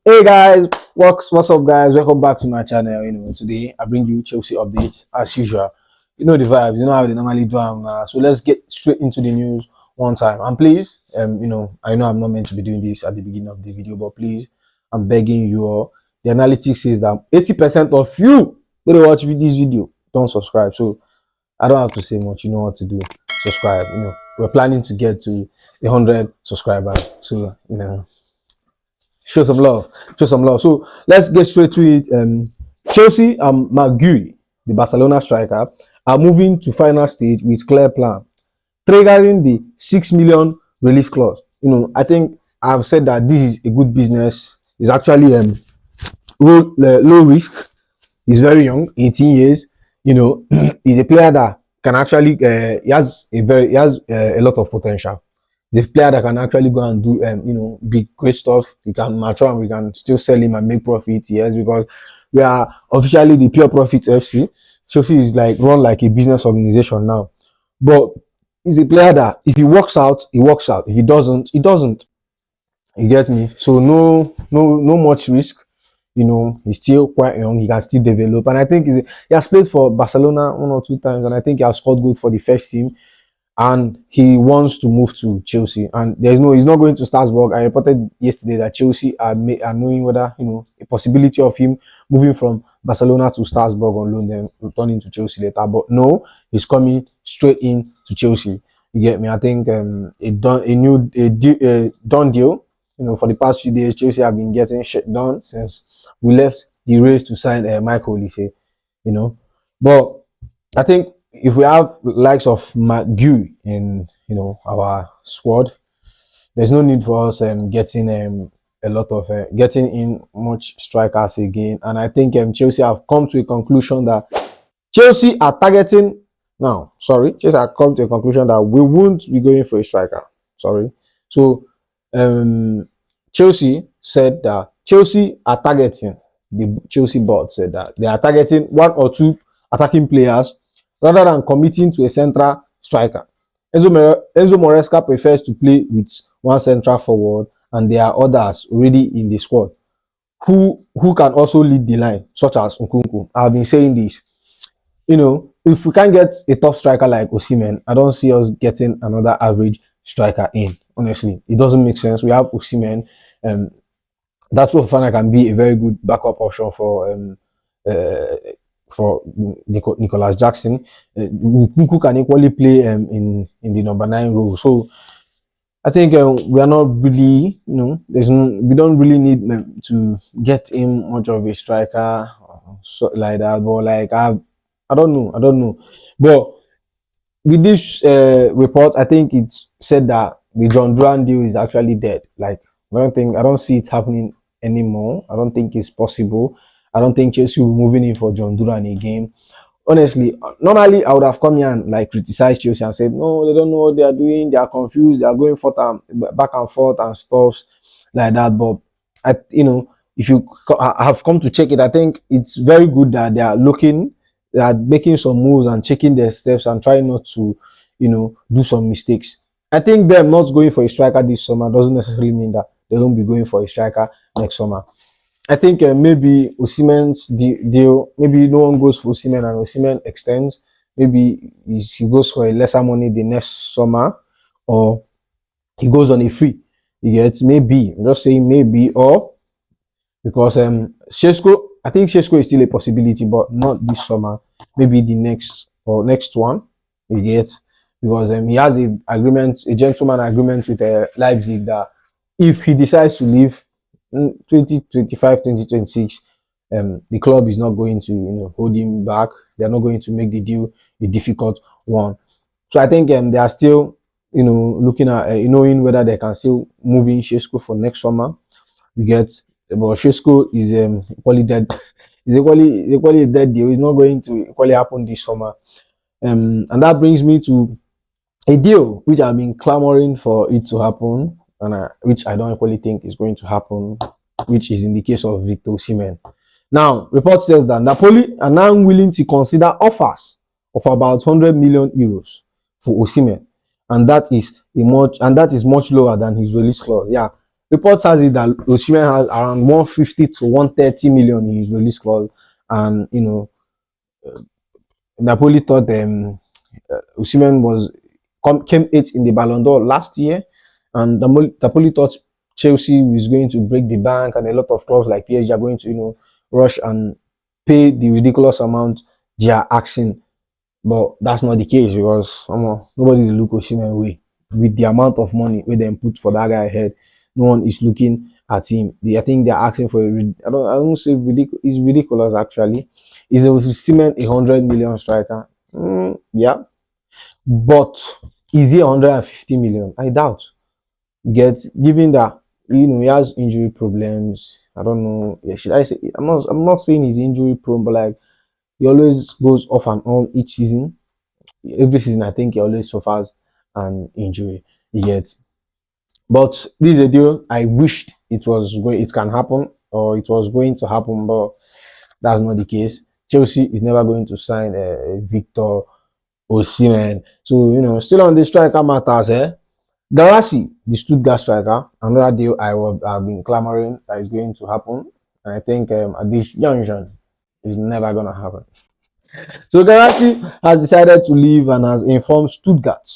Hey guys, what's up guys? Welcome back to my channel. Today I bring you Chelsea updates as usual. You know the vibes, you know how they normally do. So let's get straight into the news one time. And please, I know I'm not meant to be doing this at the beginning of the video, but please, I'm begging you all. The analytics says that 80% of you gonna watch this video don't subscribe. So I don't have to say much. You know what to do. Subscribe. We're planning to get to 100 subscribers. So show some love. So let's get straight to it. Chelsea and marc, the Barcelona striker, are moving to final stage with clear plan, triggering the 6 million release clause. I think I've said that this is a good business. It's actually low risk. He's very young, 18 years. He's a player that can actually he has a lot of potential. The player that can actually go and do big great stuff. He can mature and we can still sell him and make profit. Yes, because we are officially the pure profit FC. Chelsea is run like a business organization now. But he's a player that if he works out, he works out. If he doesn't, he doesn't. You get me? So no much risk. He's still quite young. He can still develop, and I think he has played for Barcelona 1 or 2 times, and I think he has scored goals for the first team. And he wants to move to Chelsea, and he's not going to Strasbourg. I reported yesterday that Chelsea are knowing whether a possibility of him moving from Barcelona to Strasbourg on loan, then returning to Chelsea later. But no, he's coming straight in to Chelsea. You get me? I think a done deal. For the past few days, Chelsea have been getting shit done since we left the race to sign Michael Olise. But I think if we have likes of marc in our squad, there's no need for us getting getting in much strikers again. And I think Chelsea have come to a conclusion that Chelsea have come to a conclusion that we won't be going for a striker. So Chelsea said that Chelsea are targeting, the Chelsea board said that they are targeting 1 or 2 attacking players rather than committing to a central striker. Enzo Maresca prefers to play with 1 central forward, and there are others already in the squad who can also lead the line, such as Nkunku. I've been saying this. If we can't get a top striker like OSIHMEN, I don't see us getting another average striker in. Honestly, it doesn't make sense. We have OSIHMEN. That's what Fofana can be a very good backup option for Nicholas Jackson. Nkunku can equally play in the number 9 role. So I think we are not really, we don't really need to get him much of a striker like that. But I don't know. But with this report, I think it's said that the John Duran deal is actually dead. I don't see it happening anymore. I don't think it's possible. I don't think Chelsea will be moving in for John Duran again. Honestly, normally I would have come here and criticized Chelsea and said, no, they don't know what they are doing. They are confused. They are going back and forth and stuff like that. But if you have come to check it, I think it's very good that they are making some moves and checking their steps and trying not to, do some mistakes. I think them not going for a striker this summer doesn't necessarily mean that they won't be going for a striker next summer. I think maybe OSIHMEN's deal, maybe no one goes for OSIHMEN and OSIHMEN extends. Maybe he goes for a lesser money the next summer, or he goes on a free. You get, maybe, I'm just saying maybe, or because Šeško, I think Šeško is still a possibility, but not this summer. Maybe the next one. You get, because he has a gentleman agreement with Leipzig that if he decides to leave 2025, 2026, the club is not going to hold him back. They're not going to make the deal a difficult one. So I think they are still looking at knowing whether they can still move in Šeško for next summer. You get, but Šeško is equally dead. It's equally a dead deal. It's not going to equally happen this summer. And that brings me to a deal which I've been clamoring for it to happen, and which I don't equally think is going to happen, which is in the case of Victor OSIHMEN. Now, report says that Napoli are now willing to consider offers of about 100 million euros for OSIHMEN, and that is much lower than his release clause. Yeah, reports has it that OSIHMEN has around 150 to 130 million in his release clause, and Napoli thought OSIHMEN came eighth in the Ballon d'Or last year, and Napoli thought Chelsea was going to break the bank, and a lot of clubs like PSG are going to rush and pay the ridiculous amount they are asking. But that's not the case, because nobody look OSIHMEN way with the amount of money we then put for that guy ahead. No one is looking at him. I think they're asking for I don't say ridiculous. It's ridiculous actually. Is OSIHMEN 100 million striker? Yeah, but is he 150 million? I doubt. Given that he has injury problems. I don't know. Yeah, should I say? I'm not saying he's injury prone, but like he always goes off and on each season. Every season, I think he always suffers an injury. Yet, but this is a deal I wished it can happen, or it was going to happen, but that's not the case. Chelsea is never going to sign Victor OSIHMEN. So still on the striker matters, Garassi, the Stuttgart striker, another deal I've been clamoring that is going to happen. And I think at this junction, it's never gonna happen. So Garassi has decided to leave and has informed Stuttgart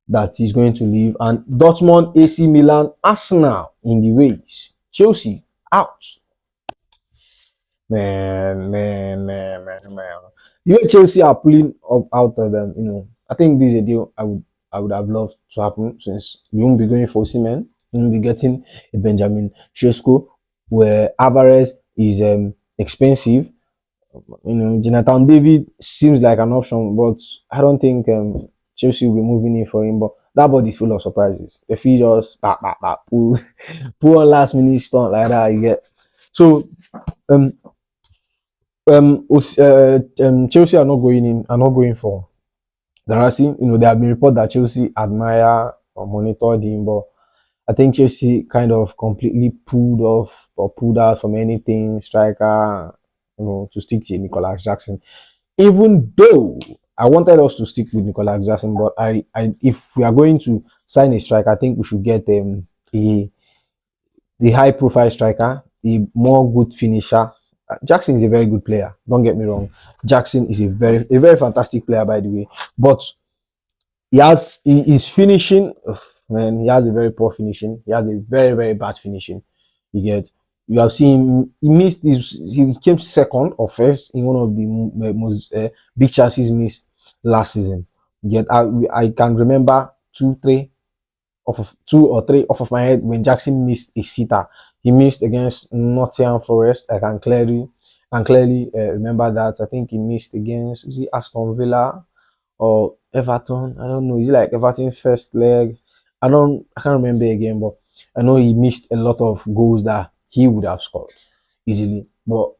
that he's going to leave, and Dortmund, AC Milan, Arsenal in the race. Chelsea out. Man. The way Chelsea are pulling out of them, I think this is a deal I would have loved to happen, since we won't be going for OSIHMEN. We won't be getting a Benjamin Sesko, where Alvarez is expensive. Jonathan David seems like an option, but I don't think Chelsea will be moving in for him. But that body is full of surprises. If he just pull on last minute stunt like that, you get. So Chelsea are not going for Garassi. There have been reports that Chelsea admire or monitored him, but I think Chelsea kind of completely pulled out from anything striker, to stick to Nicolas Jackson. Even though I wanted us to stick with Nicolas Jackson, but if we are going to sign a striker, I think we should get the high profile striker, a more good finisher. Jackson is a very good player. Don't get me wrong. Jackson is a very fantastic player, by the way. But his finishing, man, he has a very poor finishing. He has a very bad finishing. You have seen he came second or first in one of the most big chances missed last season. I can remember two or three off of my head when Jackson missed a sitter. He missed against Nottingham Forest. I can clearly remember that. I think he missed against Aston Villa or Everton. I don't know. Is it like Everton first leg? I can't remember again, but I know he missed a lot of goals that he would have scored easily. But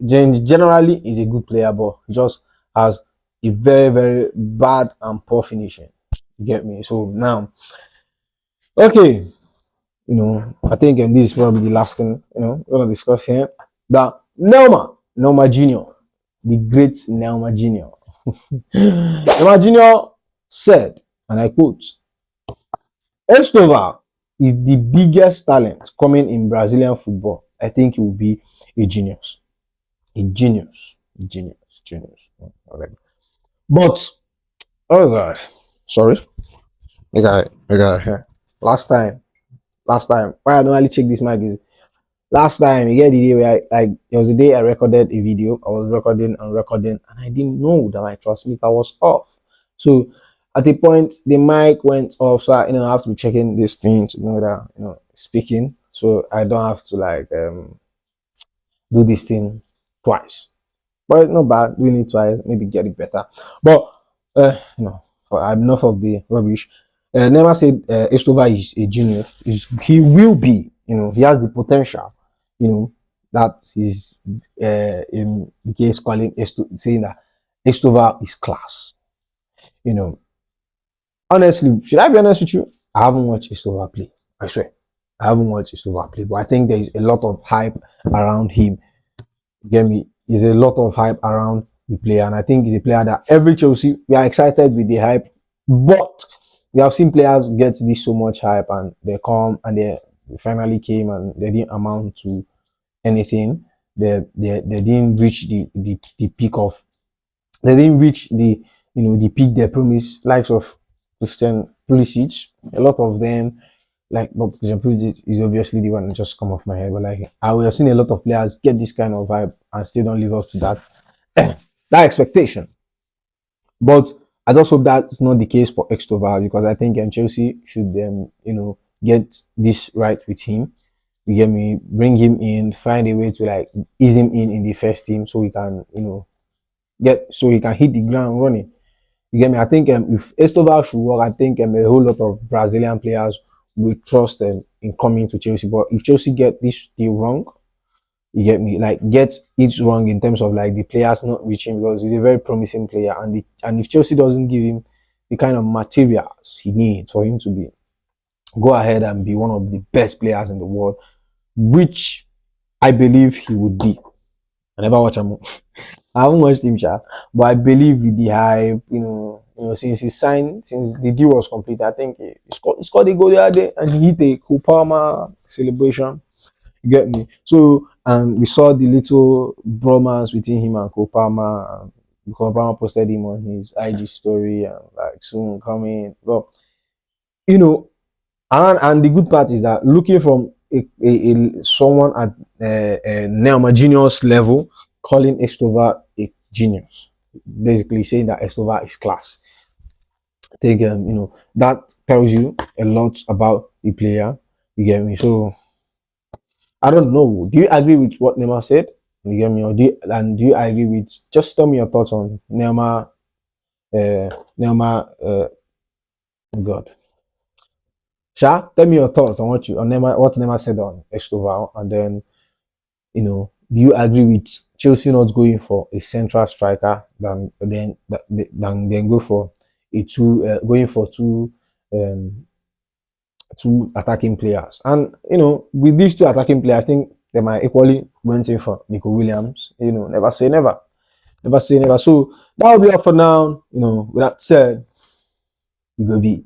generally he's a good player, but he just has a very bad and poor finishing. You get me? So now, okay, I think this is probably the last thing we're gonna discuss here. That Neymar Jr., the great Neymar Jr. Neymar Jr. said, and I quote, "Estevão is the biggest talent coming in Brazilian football. I think he will be a genius. A genius. Okay. But, oh God, sorry. I got it here. Last time, why I normally check this mic is, last time, you get the day where there was a day I recorded a video. I was recording, and I didn't know that my transmitter was off. So at a point, the mic went off, so I have to be checking this thing to know that speaking, so I don't have to do this thing twice. But it's not bad doing it twice. Maybe get it better. But enough of the rubbish. Neymar said Estevão is a genius. He will be. He has the potential. That is in the case saying that Estevão is class. Honestly, should I be honest with you? I haven't watched Estevão play. I swear, I haven't watched Estevão play. But I think there is a lot of hype around him. You get me? There's a lot of hype around the player, and I think he's a player that every Chelsea we are excited with the hype. But We have seen players get this so much hype and they come and they finally came and they didn't amount to anything. They didn't reach the peak of, they didn't reach the peak they promised, likes of Christian Pulisic. A lot of them, like, but Christian Pulisic is obviously the one that just come off my head, but like I we have seen a lot of players get this kind of vibe and still don't live up to that that expectation. But I just hope that's not the case for Extoval, because I think Chelsea should get this right with him. You get me? Bring him in, find a way to like ease him in the first team so he can he can hit the ground running. You get me? I think if Estoval should work, I think a whole lot of Brazilian players will trust in coming to Chelsea. But if Chelsea get this deal wrong, you get me? Like get it wrong in terms of like the players not reaching, because he's a very promising player, and if Chelsea doesn't give him the kind of materials he needs for him to be go ahead and be one of the best players in the world, which I believe he would be. I never watch him. I haven't watched him, but I believe with the hype, since he signed, since the deal was complete, I think he scored a goal the other day and he hit a Kupama celebration. You get me? So, and we saw the little bromance between him and Kopama. And Kopama posted him on his IG story and like soon coming. Well, you know, and the good part is that looking from someone at a NEYMAR genius level, calling Esteva a genius, basically saying that Esteva is class. I think that tells you a lot about the player. You get me? So I don't know. Do you agree with what Neymar said? You get me? Or do you agree with? Just tell me your thoughts on Neymar. Neymar. God. Sha, tell me your thoughts on what Neymar said on Estoval, and then do you agree with Chelsea not going for a central striker than go for a going for two attacking players? And with these two attacking players, I think they might equally went in for Nico Williams. Never say never, never say never. So that will be all for now. With that said, it will be.